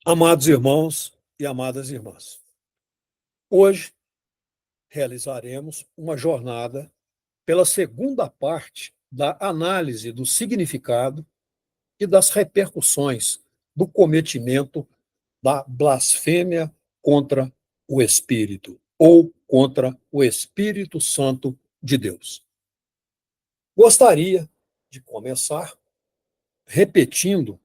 Amados irmãos e amadas irmãs, hoje realizaremos uma jornada pela segunda parte da análise do significado e das repercussões do cometimento da blasfêmia contra o Espírito ou contra o Espírito Santo de Deus. Gostaria de começar repetindo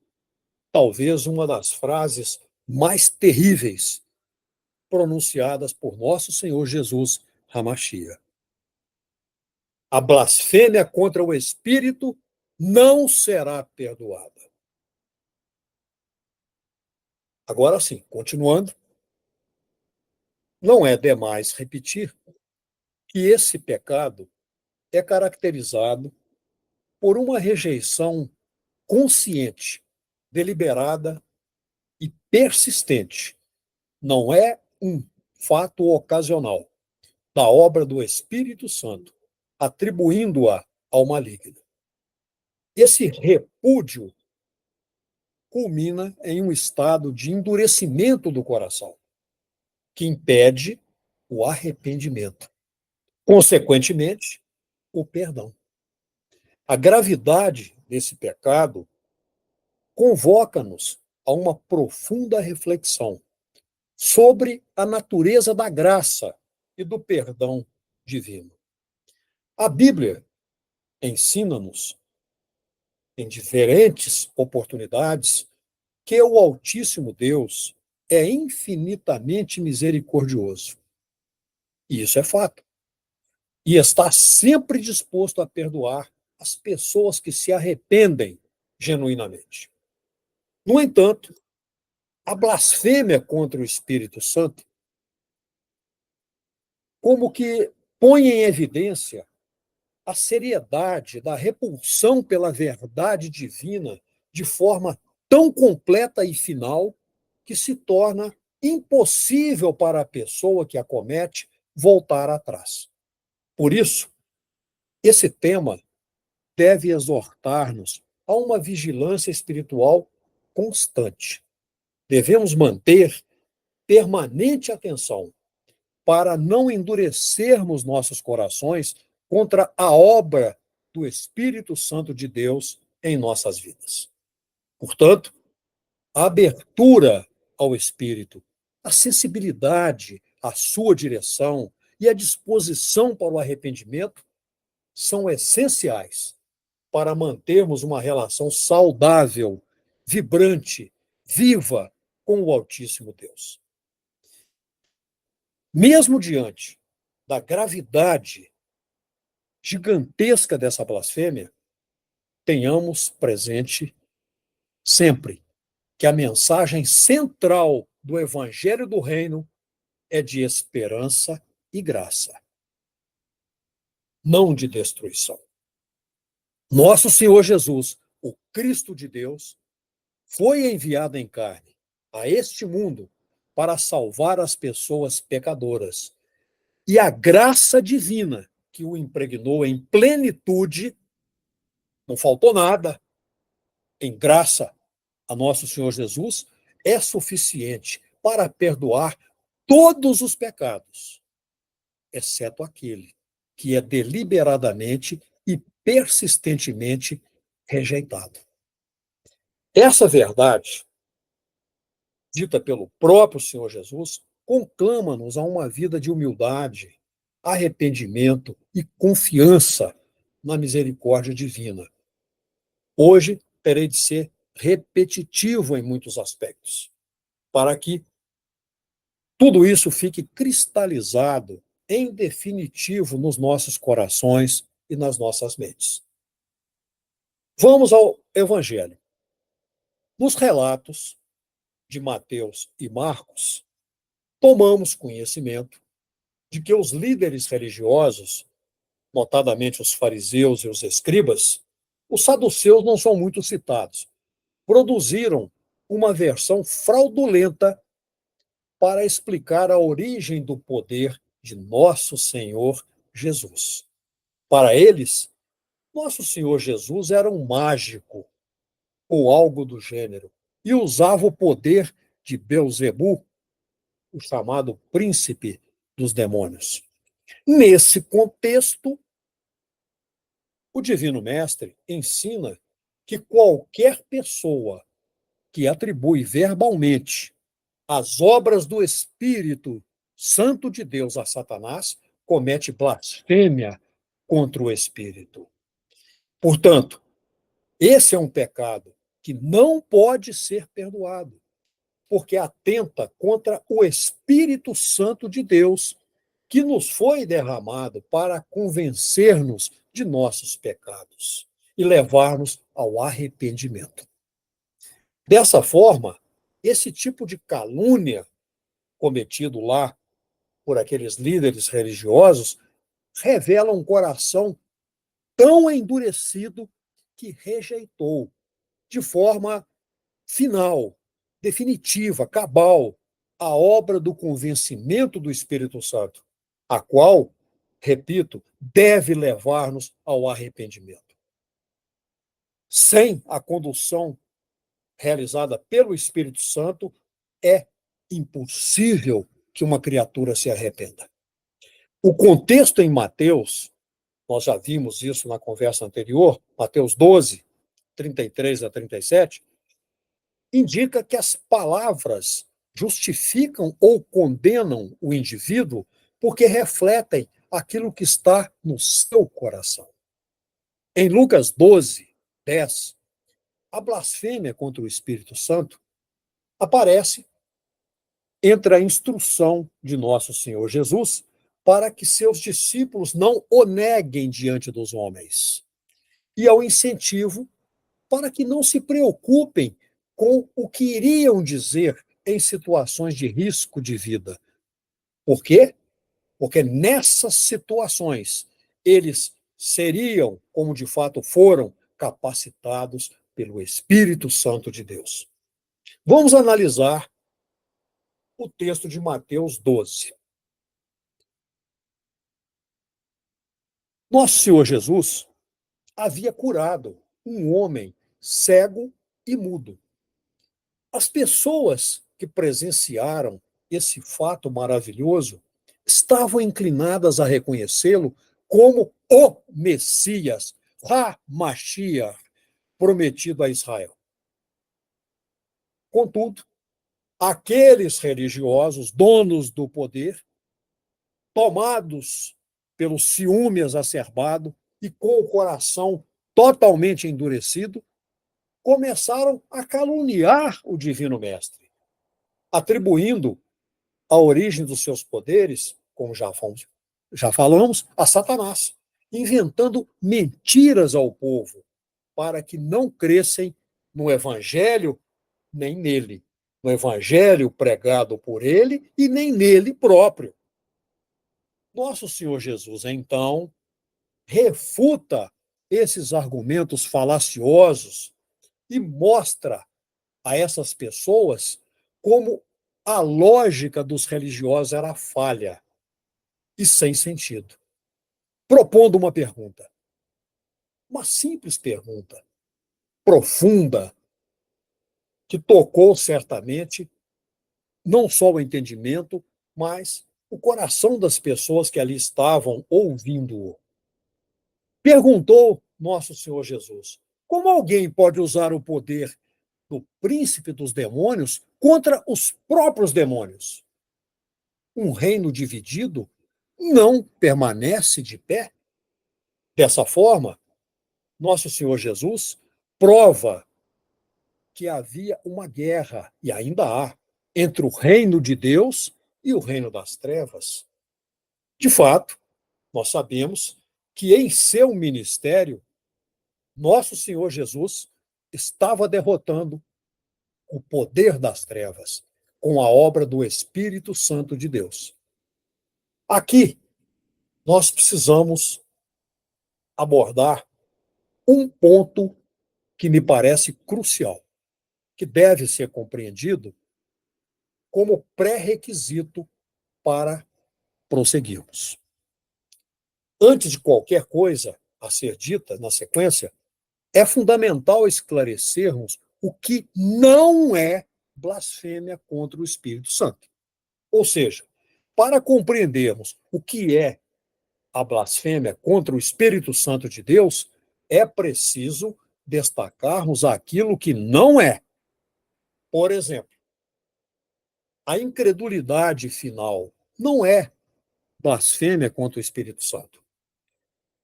talvez uma das frases mais terríveis pronunciadas por nosso Senhor Jesus Hamashia. A blasfêmia contra o Espírito não será perdoada. Agora sim, continuando, não é demais repetir que esse pecado é caracterizado por uma rejeição consciente, deliberada e persistente. Não é um fato ocasional da obra do Espírito Santo, atribuindo-a ao maligno. Esse repúdio culmina em um estado de endurecimento do coração, que impede o arrependimento. Consequentemente, o perdão. A gravidade desse pecado convoca-nos a uma profunda reflexão sobre a natureza da graça e do perdão divino. A Bíblia ensina-nos, em diferentes oportunidades, que o Altíssimo Deus é infinitamente misericordioso. E isso é fato. E está sempre disposto a perdoar as pessoas que se arrependem genuinamente. No entanto, a blasfêmia contra o Espírito Santo, como que põe em evidência a seriedade da repulsão pela verdade divina de forma tão completa e final que se torna impossível para a pessoa que a comete voltar atrás. Por isso, esse tema deve exortar-nos a uma vigilância espiritual constante. Devemos manter permanente atenção para não endurecermos nossos corações contra a obra do Espírito Santo de Deus em nossas vidas. Portanto, a abertura ao Espírito, a sensibilidade à sua direção e a disposição para o arrependimento são essenciais para mantermos uma relação saudável, vibrante, viva com o Altíssimo Deus. Mesmo diante da gravidade gigantesca dessa blasfêmia, tenhamos presente sempre que a mensagem central do Evangelho do Reino é de esperança e graça, não de destruição. Nosso Senhor Jesus, o Cristo de Deus, foi enviado em carne a este mundo para salvar as pessoas pecadoras. E a graça divina que o impregnou em plenitude, não faltou nada, em graça a nosso Senhor Jesus, é suficiente para perdoar todos os pecados, exceto aquele que é deliberadamente e persistentemente rejeitado. Essa verdade, dita pelo próprio Senhor Jesus, conclama-nos a uma vida de humildade, arrependimento e confiança na misericórdia divina. Hoje terei de ser repetitivo em muitos aspectos, para que tudo isso fique cristalizado em definitivo nos nossos corações e nas nossas mentes. Vamos ao Evangelho. Nos relatos de Mateus e Marcos, tomamos conhecimento de que os líderes religiosos, notadamente os fariseus e os escribas, os saduceus não são muito citados, produziram uma versão fraudulenta para explicar a origem do poder de nosso Senhor Jesus. Para eles, nosso Senhor Jesus era um mágico ou algo do gênero e usava o poder de Beelzebu, o chamado príncipe dos demônios. Nesse contexto, o Divino Mestre ensina que qualquer pessoa que atribui verbalmente as obras do Espírito Santo de Deus a Satanás comete blasfêmia contra o Espírito. Portanto, esse é um pecado que não pode ser perdoado, porque atenta contra o Espírito Santo de Deus, que nos foi derramado para convencer-nos de nossos pecados e levar-nos ao arrependimento. Dessa forma, esse tipo de calúnia cometido lá por aqueles líderes religiosos revela um coração tão endurecido que rejeitou de forma final, definitiva, cabal, a obra do convencimento do Espírito Santo, a qual, repito, deve levar-nos ao arrependimento. Sem a condução realizada pelo Espírito Santo, é impossível que uma criatura se arrependa. O contexto em Mateus, nós já vimos isso na conversa anterior, Mateus 12, 33 a 37, indica que as palavras justificam ou condenam o indivíduo porque refletem aquilo que está no seu coração. Em Lucas 12, 10, a blasfêmia contra o Espírito Santo aparece entre a instrução de nosso Senhor Jesus para que seus discípulos não o neguem diante dos homens, e ao incentivo para que não se preocupem com o que iriam dizer em situações de risco de vida. Por quê? Porque nessas situações eles seriam, como de fato foram, capacitados pelo Espírito Santo de Deus. Vamos analisar o texto de Mateus 12. Nosso Senhor Jesus havia curado um homem cego e mudo. As pessoas que presenciaram esse fato maravilhoso estavam inclinadas a reconhecê-lo como o Messias, Ha-Mashiach, prometido a Israel. Contudo, aqueles religiosos, donos do poder, tomados pelo ciúme exacerbado e com o coração totalmente endurecido, começaram a caluniar o Divino Mestre, atribuindo a origem dos seus poderes, como já falamos, a Satanás, inventando mentiras ao povo para que não crescem no Evangelho nem nele, no Evangelho pregado por ele e nem nele próprio. Nosso Senhor Jesus, então, refuta esses argumentos falaciosos e mostra a essas pessoas como a lógica dos religiosos era falha e sem sentido. Propondo uma simples pergunta, profunda, que tocou certamente não só o entendimento, mas o coração das pessoas que ali estavam ouvindo-o. Perguntou nosso Senhor Jesus: como alguém pode usar o poder do príncipe dos demônios contra os próprios demônios? Um reino dividido não permanece de pé? Dessa forma, nosso Senhor Jesus prova que havia uma guerra, e ainda há, entre o reino de Deus e o reino das trevas. De fato, nós sabemos que em seu ministério, nosso Senhor Jesus estava derrotando o poder das trevas com a obra do Espírito Santo de Deus. Aqui, nós precisamos abordar um ponto que me parece crucial, que deve ser compreendido como pré-requisito para prosseguirmos. Antes de qualquer coisa a ser dita na sequência, é fundamental esclarecermos o que não é blasfêmia contra o Espírito Santo. Ou seja, para compreendermos o que é a blasfêmia contra o Espírito Santo de Deus, é preciso destacarmos aquilo que não é. Por exemplo, a incredulidade final não é blasfêmia contra o Espírito Santo,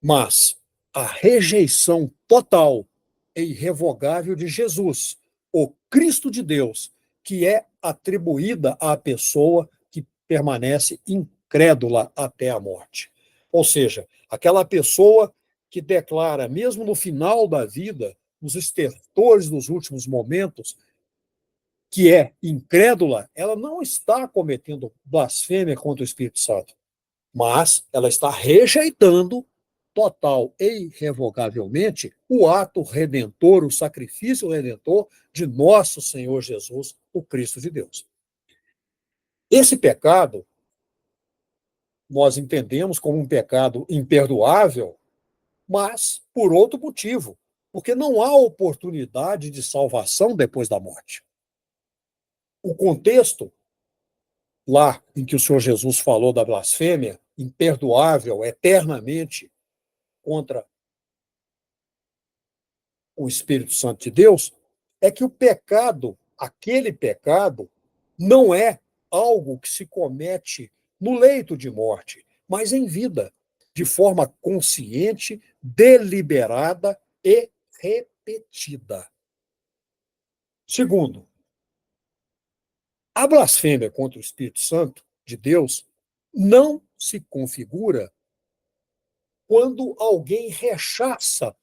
mas a rejeição total e irrevogável de Jesus, o Cristo de Deus, que é atribuída à pessoa que permanece incrédula até a morte. Ou seja, aquela pessoa que declara, mesmo no final da vida, nos estertores dos últimos momentos, que é incrédula, ela não está cometendo blasfêmia contra o Espírito Santo, mas ela está rejeitando total e irrevogavelmente o ato redentor, o sacrifício redentor de nosso Senhor Jesus, o Cristo de Deus. Esse pecado nós entendemos como um pecado imperdoável, mas por outro motivo, porque não há oportunidade de salvação depois da morte. O contexto lá em que o Senhor Jesus falou da blasfêmia imperdoável eternamente contra o Espírito Santo de Deus, é que o pecado, aquele pecado, não é algo que se comete no leito de morte, mas em vida, de forma consciente, deliberada e repetida. Segundo, a blasfêmia contra o Espírito Santo de Deus não se configura quando alguém rechaça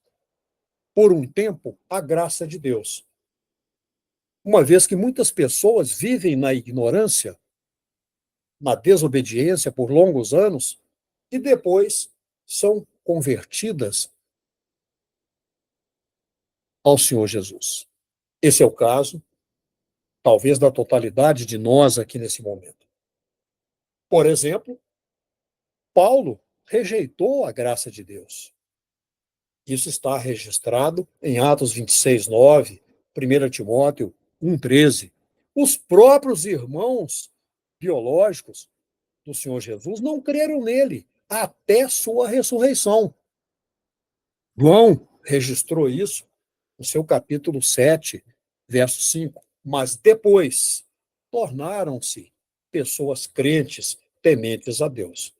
por um tempo a graça de Deus. Uma vez que muitas pessoas vivem na ignorância, na desobediência por longos anos e depois são convertidas ao Senhor Jesus. Esse é o caso, talvez, da totalidade de nós aqui nesse momento. Por exemplo, Paulo rejeitou a graça de Deus. Isso está registrado em Atos 26, 9, 1 Timóteo 1, 13. Os próprios irmãos biológicos do Senhor Jesus não creram nele até sua ressurreição. João registrou isso no seu capítulo 7, verso 5. Mas depois tornaram-se pessoas crentes, tementes a Deus.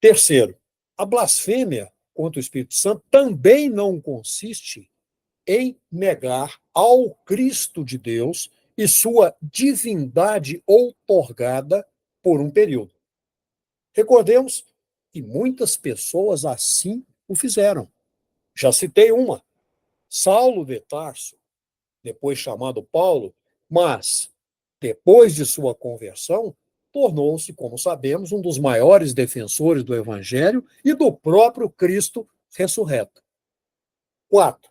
Terceiro, a blasfêmia contra o Espírito Santo também não consiste em negar ao Cristo de Deus e sua divindade outorgada por um período. Recordemos que muitas pessoas assim o fizeram. Já citei uma, Saulo de Tarso, depois chamado Paulo, mas, depois de sua conversão, tornou-se, como sabemos, um dos maiores defensores do Evangelho e do próprio Cristo ressurreto. 4.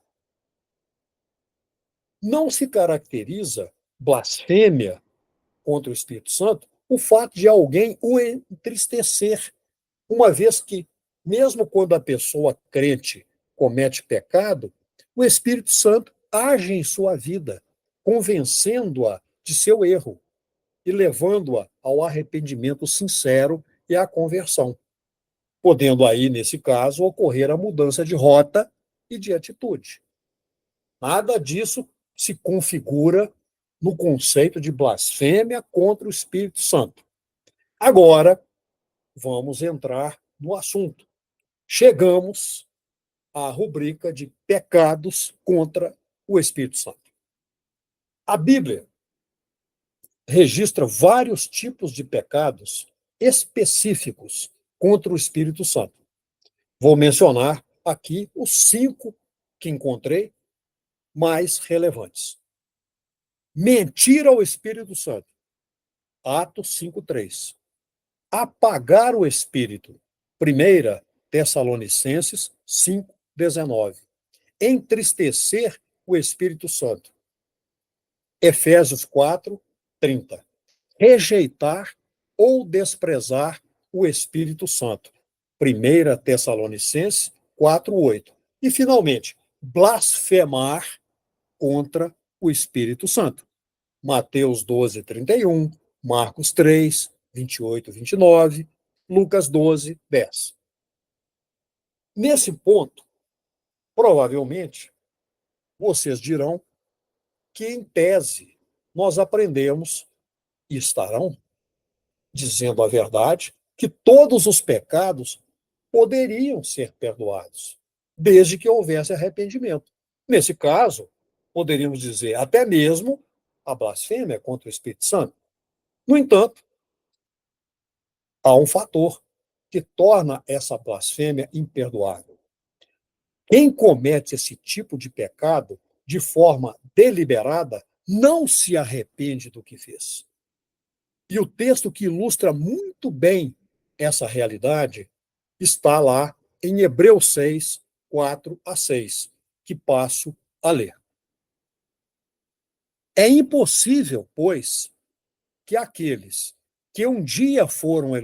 Não se caracteriza blasfêmia contra o Espírito Santo o fato de alguém o entristecer, uma vez que, mesmo quando a pessoa crente comete pecado, o Espírito Santo age em sua vida, convencendo-a de seu erro e levando-a ao arrependimento sincero e à conversão, podendo aí, nesse caso, ocorrer a mudança de rota e de atitude. Nada disso se configura no conceito de blasfêmia contra o Espírito Santo. Agora, vamos entrar no assunto. Chegamos à rubrica de pecados contra o Espírito Santo. A Bíblia registra vários tipos de pecados específicos contra o Espírito Santo. Vou mencionar aqui os 5 que encontrei mais relevantes. Mentir ao Espírito Santo. Atos 5:3. Apagar o Espírito. 1 Tessalonicenses 5:19. Entristecer o Espírito Santo. Efésios 4:30. Rejeitar ou desprezar o Espírito Santo. 1 Tessalonicenses 4:8. E, finalmente, blasfemar contra o Espírito Santo. Mateus 12, 31, Marcos 3, 28, 29, Lucas 12, 10. Nesse ponto, provavelmente, vocês dirão que, em tese, nós aprendemos, e estarão dizendo a verdade, que todos os pecados poderiam ser perdoados, desde que houvesse arrependimento. Nesse caso, poderíamos dizer até mesmo a blasfêmia contra o Espírito Santo. No entanto, há um fator que torna essa blasfêmia imperdoável. Quem comete esse tipo de pecado de forma deliberada não se arrepende do que fez. E o texto que ilustra muito bem essa realidade está lá em Hebreus 6, 4 a 6, que passo a ler. É impossível, pois, que aqueles que um dia foram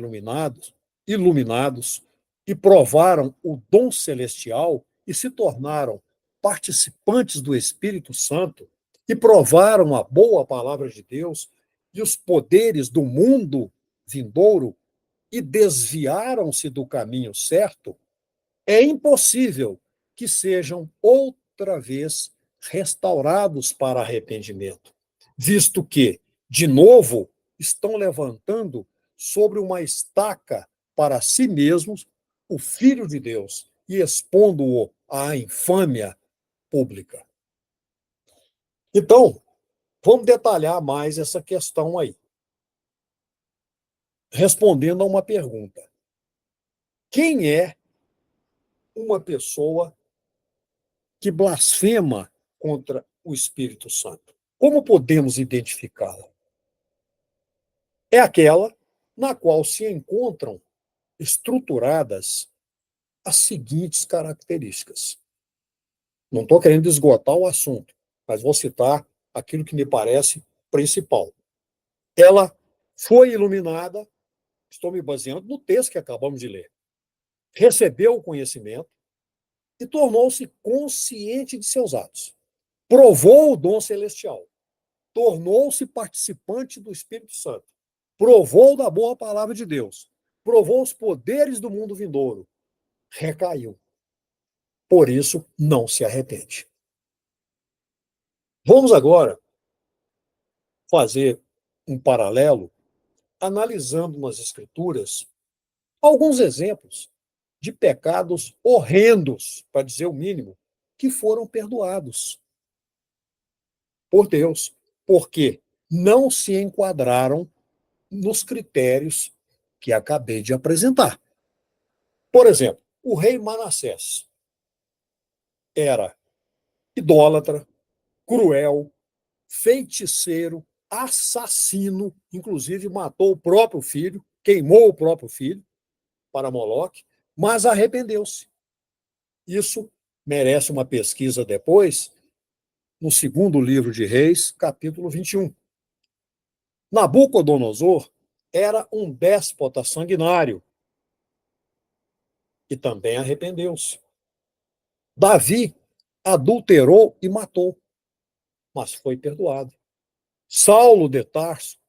iluminados e provaram o dom celestial e se tornaram participantes do Espírito Santo e provaram a boa palavra de Deus e os poderes do mundo vindouro e desviaram-se do caminho certo, é impossível que sejam outra vez restaurados para arrependimento, visto que, de novo, estão levantando sobre uma estaca para si mesmos o Filho de Deus e expondo-o à infâmia pública. Então, vamos detalhar mais essa questão aí, respondendo a uma pergunta: quem é uma pessoa que blasfema contra o Espírito Santo? Como podemos identificá-la? É aquela na qual se encontram estruturadas as seguintes características. Não estou querendo esgotar o assunto, mas vou citar aquilo que me parece principal. Ela foi iluminada, estou me baseando no texto que acabamos de ler, recebeu o conhecimento e tornou-se consciente de seus atos. Provou o dom celestial, tornou-se participante do Espírito Santo, provou da boa palavra de Deus, provou os poderes do mundo vindouro, recaiu. Por isso, não se arrepende. Vamos agora fazer um paralelo, analisando nas Escrituras alguns exemplos de pecados horrendos, para dizer o mínimo, que foram perdoados por Deus, porque não se enquadraram nos critérios que acabei de apresentar. Por exemplo, o rei Manassés era idólatra, cruel, feiticeiro, assassino, inclusive matou o próprio filho, queimou o próprio filho para Moloque, mas arrependeu-se. Isso merece uma pesquisa depois, no segundo livro de Reis, capítulo 21. Nabucodonosor era um déspota sanguinário e também arrependeu-se. Davi adulterou e matou, mas foi perdoado. Saulo de Tarso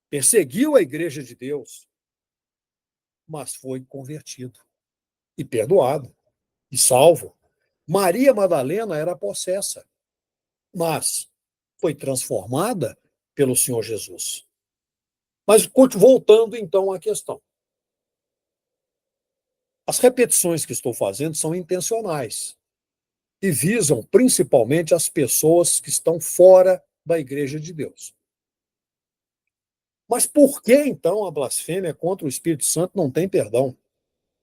perseguiu a igreja de Deus, mas foi convertido e perdoado e salvo. Maria Madalena era possessa, mas foi transformada pelo Senhor Jesus. Mas voltando então à questão. As repetições que estou fazendo são intencionais e visam principalmente as pessoas que estão fora da igreja de Deus. Mas por que, então, a blasfêmia contra o Espírito Santo não tem perdão?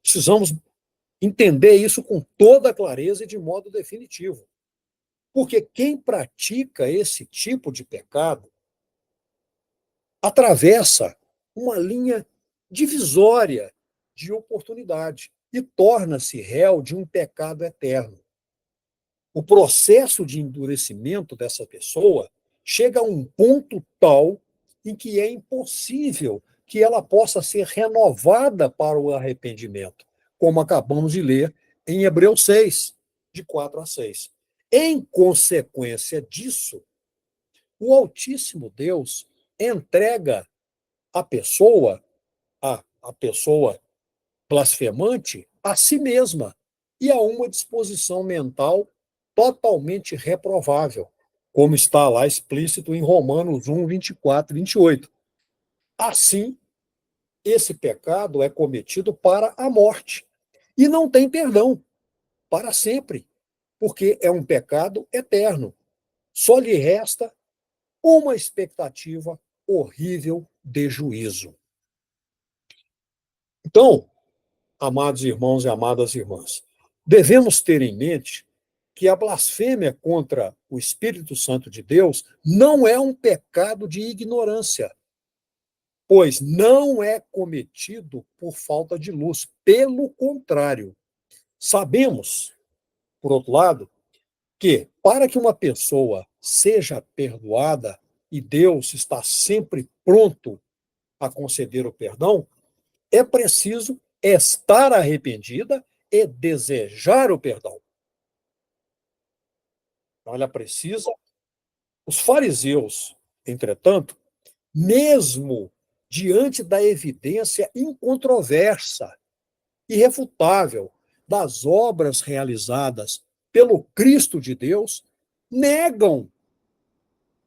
Precisamos entender isso com toda clareza e de modo definitivo. Porque quem pratica esse tipo de pecado atravessa uma linha divisória de oportunidade e torna-se réu de um pecado eterno. O processo de endurecimento dessa pessoa chega a um ponto tal em que é impossível que ela possa ser renovada para o arrependimento, como acabamos de ler em Hebreus 6, de 4 a 6. Em consequência disso, o Altíssimo Deus entrega a pessoa, a pessoa blasfemante, a si mesma e a uma disposição mental totalmente reprovável, como está lá explícito em Romanos 1, 24, 28. Assim, esse pecado é cometido para a morte e não tem perdão para sempre, porque é um pecado eterno. Só lhe resta uma expectativa horrível de juízo. Então, amados irmãos e amadas irmãs, devemos ter em mente que a blasfêmia contra o Espírito Santo de Deus não é um pecado de ignorância, pois não é cometido por falta de luz. Pelo contrário, sabemos, por outro lado, que para que uma pessoa seja perdoada, e Deus está sempre pronto a conceder o perdão, é preciso estar arrependida e desejar o perdão. Então, ela precisa. Os fariseus, entretanto, mesmo diante da evidência incontroversa, irrefutável das obras realizadas pelo Cristo de Deus, negam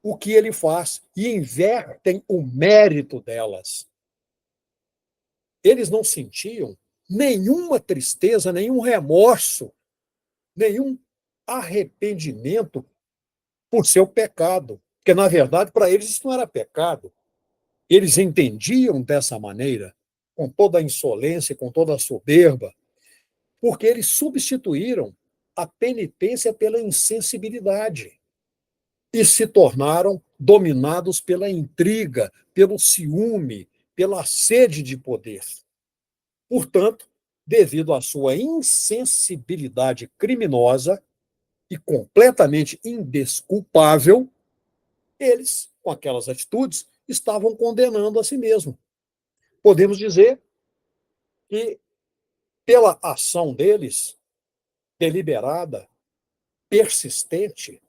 o que ele faz e invertem o mérito delas. Eles não sentiam nenhuma tristeza, nenhum remorso, nenhum arrependimento por seu pecado. Porque, na verdade, para eles isso não era pecado. Eles entendiam dessa maneira, com toda a insolência, com toda a soberba, porque eles substituíram a penitência pela insensibilidade e se tornaram dominados pela intriga, pelo ciúme, pela sede de poder. Portanto, devido à sua insensibilidade criminosa e completamente indesculpável, eles, com aquelas atitudes, estavam condenando a si mesmos. Podemos dizer que, pela ação deles, deliberada, persistente,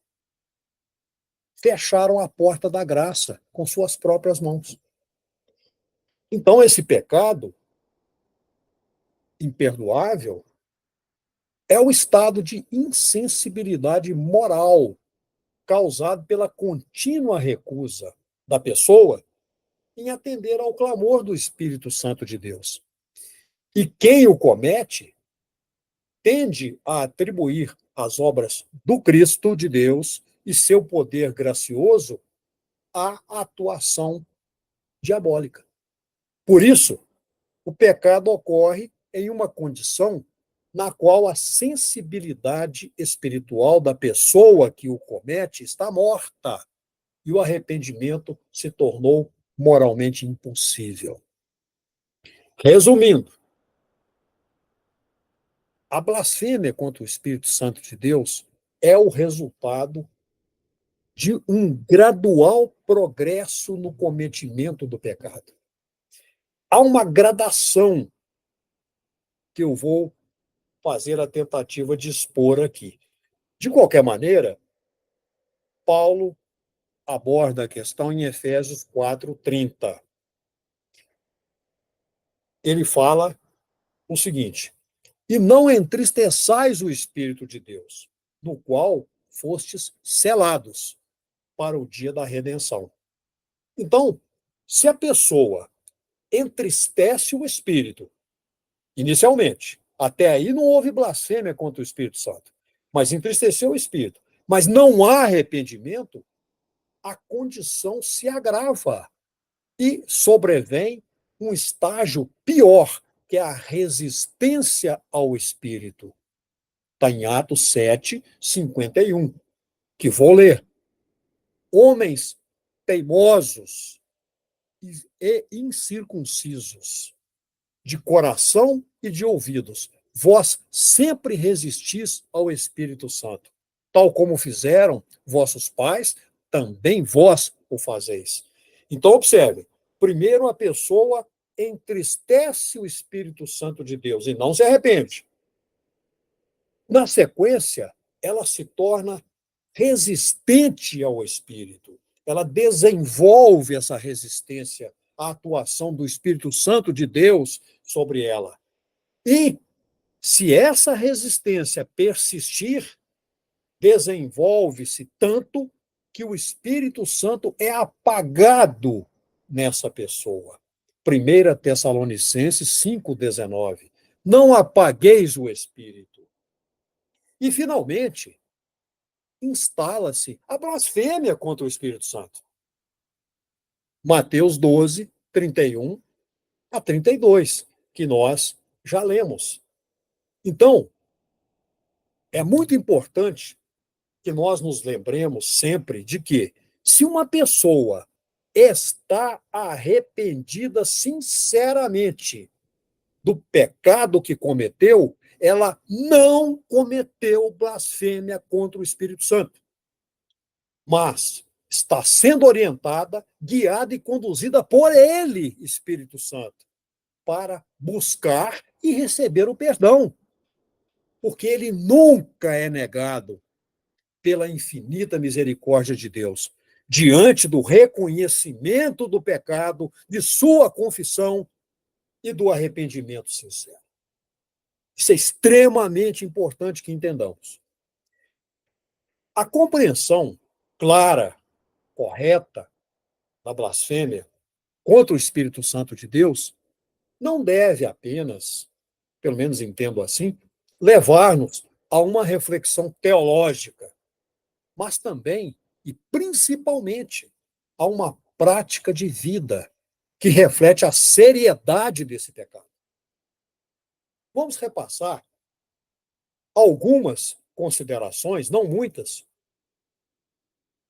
fecharam a porta da graça com suas próprias mãos. Então, esse pecado imperdoável é o estado de insensibilidade moral causado pela contínua recusa da pessoa em atender ao clamor do Espírito Santo de Deus. E quem o comete tende a atribuir as obras do Cristo de Deus e seu poder gracioso à atuação diabólica. Por isso, o pecado ocorre em uma condição na qual a sensibilidade espiritual da pessoa que o comete está morta e o arrependimento se tornou moralmente impossível. Resumindo, a blasfêmia contra o Espírito Santo de Deus é o resultado de um gradual progresso no cometimento do pecado. Há uma gradação que eu vou fazer a tentativa de expor aqui. De qualquer maneira, Paulo aborda a questão em Efésios 4:30. Ele fala o seguinte: e não entristeçais o Espírito de Deus, no qual fostes selados para o dia da redenção. Então, se a pessoa entristece o Espírito, inicialmente, até aí não houve blasfêmia contra o Espírito Santo, mas entristeceu o Espírito, mas não há arrependimento, a condição se agrava e sobrevém um estágio pior, que é a resistência ao Espírito. Está em Atos 7:51, que vou ler. Homens teimosos e incircuncisos, de coração e de ouvidos, vós sempre resistis ao Espírito Santo, tal como fizeram vossos pais, também vós o fazeis. Então, observe, primeiro a pessoa entristece o Espírito Santo de Deus e não se arrepende. Na sequência, ela se torna resistente ao Espírito ela desenvolve essa resistência à atuação do Espírito Santo de Deus sobre ela. E, se essa resistência persistir, desenvolve-se tanto que o Espírito Santo é apagado nessa pessoa. 1 Tessalonicenses 5,19. Não apagueis o Espírito. E, finalmente, instala-se a blasfêmia contra o Espírito Santo. Mateus 12, 31 a 32, que nós já lemos. Então, é muito importante que nós nos lembremos sempre de que, se uma pessoa está arrependida sinceramente do pecado que cometeu, ela não cometeu blasfêmia contra o Espírito Santo, mas está sendo orientada, guiada e conduzida por ele, Espírito Santo, para buscar e receber o perdão, porque ele nunca é negado pela infinita misericórdia de Deus, diante do reconhecimento do pecado, de sua confissão e do arrependimento sincero. Isso é extremamente importante que entendamos. A compreensão clara, correta da blasfêmia contra o Espírito Santo de Deus não deve apenas, pelo menos entendo assim, levar-nos a uma reflexão teológica, mas também e principalmente a uma prática de vida que reflete a seriedade desse pecado. Vamos repassar algumas considerações, não muitas,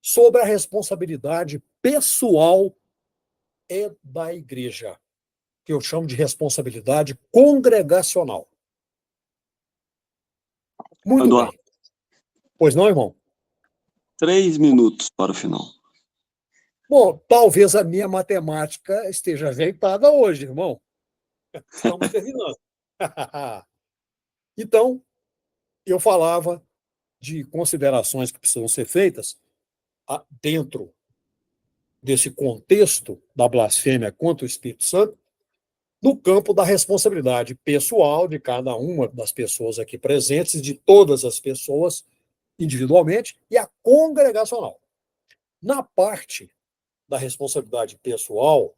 sobre a responsabilidade pessoal e da igreja, que eu chamo de responsabilidade congregacional. Muito Eduardo, bem. Pois não, irmão? 3 minutos para o final. Bom, talvez a minha matemática esteja ajeitada hoje, irmão. Estamos terminando. Então, eu falava de considerações que precisam ser feitas dentro desse contexto da blasfêmia contra o Espírito Santo, no campo da responsabilidade pessoal de cada uma das pessoas aqui presentes, de todas as pessoas individualmente, e a congregacional. Na parte da responsabilidade pessoal,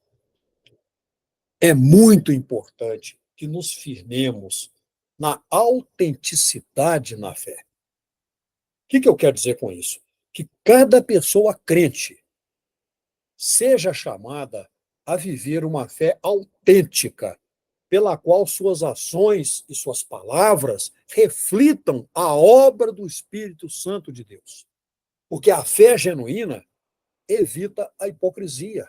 é muito importante que nos firmemos na autenticidade na fé. O que eu quero dizer com isso? Que cada pessoa crente seja chamada a viver uma fé autêntica, pela qual suas ações e suas palavras reflitam a obra do Espírito Santo de Deus. Porque a fé genuína evita a hipocrisia,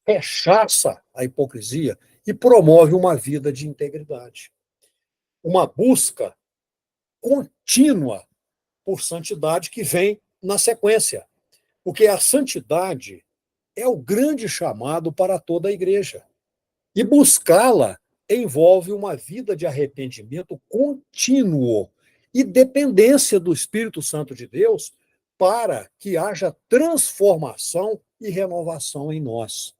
rechaça a hipocrisia e promove uma vida de integridade. Uma busca contínua por santidade que vem na sequência. Porque a santidade é o grande chamado para toda a igreja. E buscá-la envolve uma vida de arrependimento contínuo e dependência do Espírito Santo de Deus para que haja transformação e renovação em nós.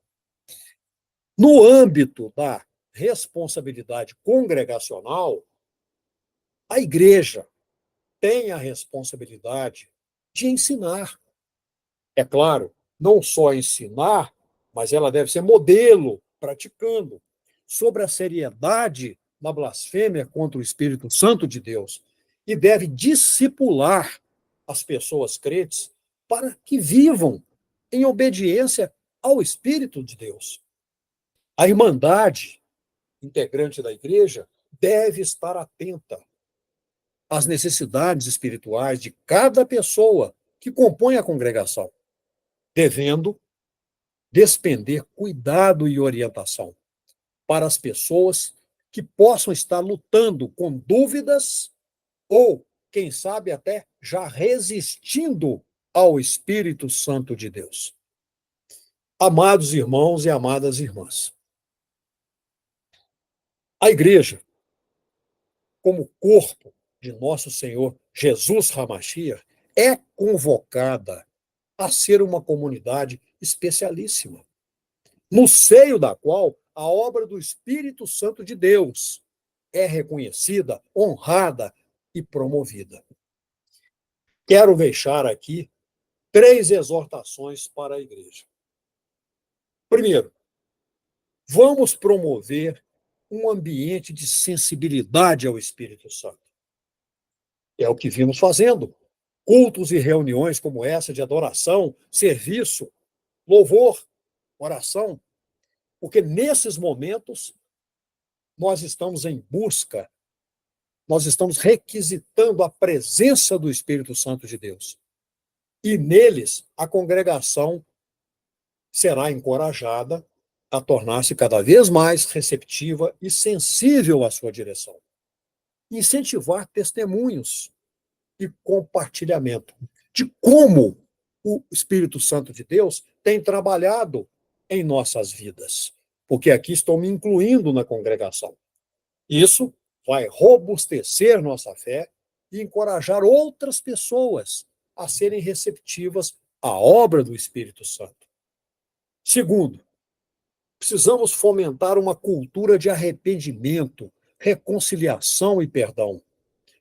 No âmbito da responsabilidade congregacional, a igreja tem a responsabilidade de ensinar. É claro, não só ensinar, mas ela deve ser modelo, praticando, sobre a seriedade da blasfêmia contra o Espírito Santo de Deus e deve discipular as pessoas crentes para que vivam em obediência ao Espírito de Deus. A irmandade integrante da igreja deve estar atenta às necessidades espirituais de cada pessoa que compõe a congregação, devendo despender cuidado e orientação para as pessoas que possam estar lutando com dúvidas ou, quem sabe, até já resistindo ao Espírito Santo de Deus. Amados irmãos e amadas irmãs, a igreja, como corpo de nosso Senhor Jesus Hamashiach, é convocada a ser uma comunidade especialíssima, no seio da qual a obra do Espírito Santo de Deus é reconhecida, honrada e promovida. Quero deixar aqui 3 exortações para a igreja. Primeiro, vamos promover um ambiente de sensibilidade ao Espírito Santo. É o que vimos fazendo. Cultos e reuniões como essa de adoração, serviço, louvor, oração, porque nesses momentos nós estamos em busca, nós estamos requisitando a presença do Espírito Santo de Deus. E neles a congregação será encorajada a tornar-se cada vez mais receptiva e sensível à sua direção. Incentivar testemunhos e compartilhamento de como o Espírito Santo de Deus tem trabalhado em nossas vidas. Porque aqui estou me incluindo na congregação. Isso vai robustecer nossa fé e encorajar outras pessoas a serem receptivas à obra do Espírito Santo. Segundo, precisamos fomentar uma cultura de arrependimento, reconciliação e perdão,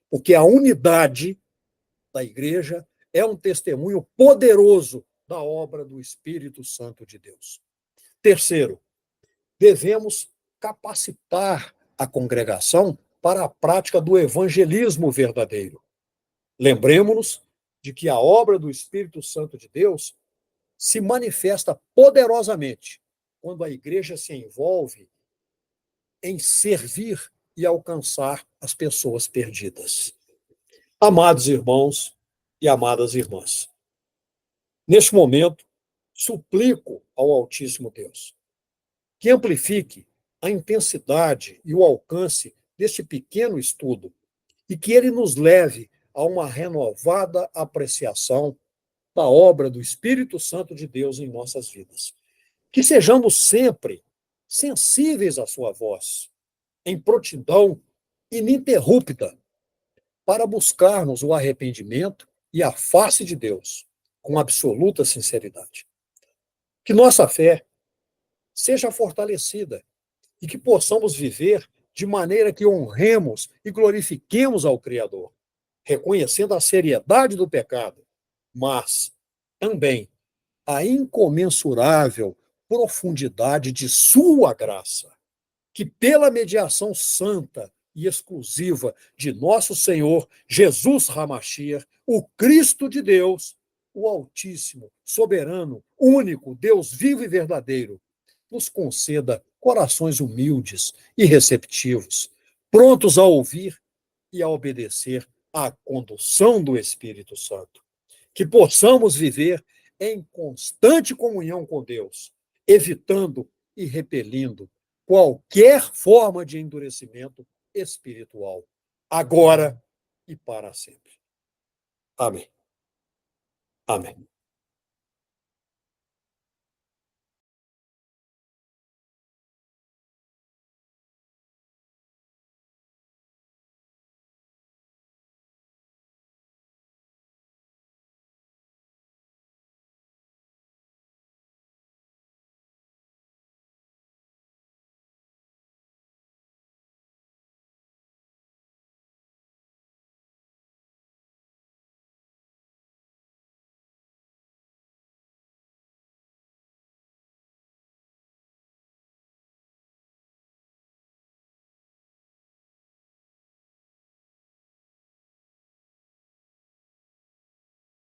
porque a unidade da igreja é um testemunho poderoso da obra do Espírito Santo de Deus. Terceiro, devemos capacitar a congregação para a prática do evangelismo verdadeiro. Lembremos-nos de que a obra do Espírito Santo de Deus se manifesta poderosamente quando a igreja se envolve em servir e alcançar as pessoas perdidas. Amados irmãos e amadas irmãs, neste momento, suplico ao Altíssimo Deus que amplifique a intensidade e o alcance deste pequeno estudo e que ele nos leve a uma renovada apreciação da obra do Espírito Santo de Deus em nossas vidas. Que sejamos sempre sensíveis à sua voz, em prontidão ininterrupta, para buscarmos o arrependimento e a face de Deus com absoluta sinceridade. Que nossa fé seja fortalecida e que possamos viver de maneira que honremos e glorifiquemos ao Criador, reconhecendo a seriedade do pecado, mas também a incomensurável profundidade de sua graça, que pela mediação santa e exclusiva de nosso Senhor Jesus Hamashiach, o Cristo de Deus, o Altíssimo, soberano, único, Deus vivo e verdadeiro, nos conceda corações humildes e receptivos, prontos a ouvir e a obedecer à condução do Espírito Santo. Que possamos viver em constante comunhão com Deus, evitando e repelindo qualquer forma de endurecimento espiritual, agora e para sempre. Amém. Amém.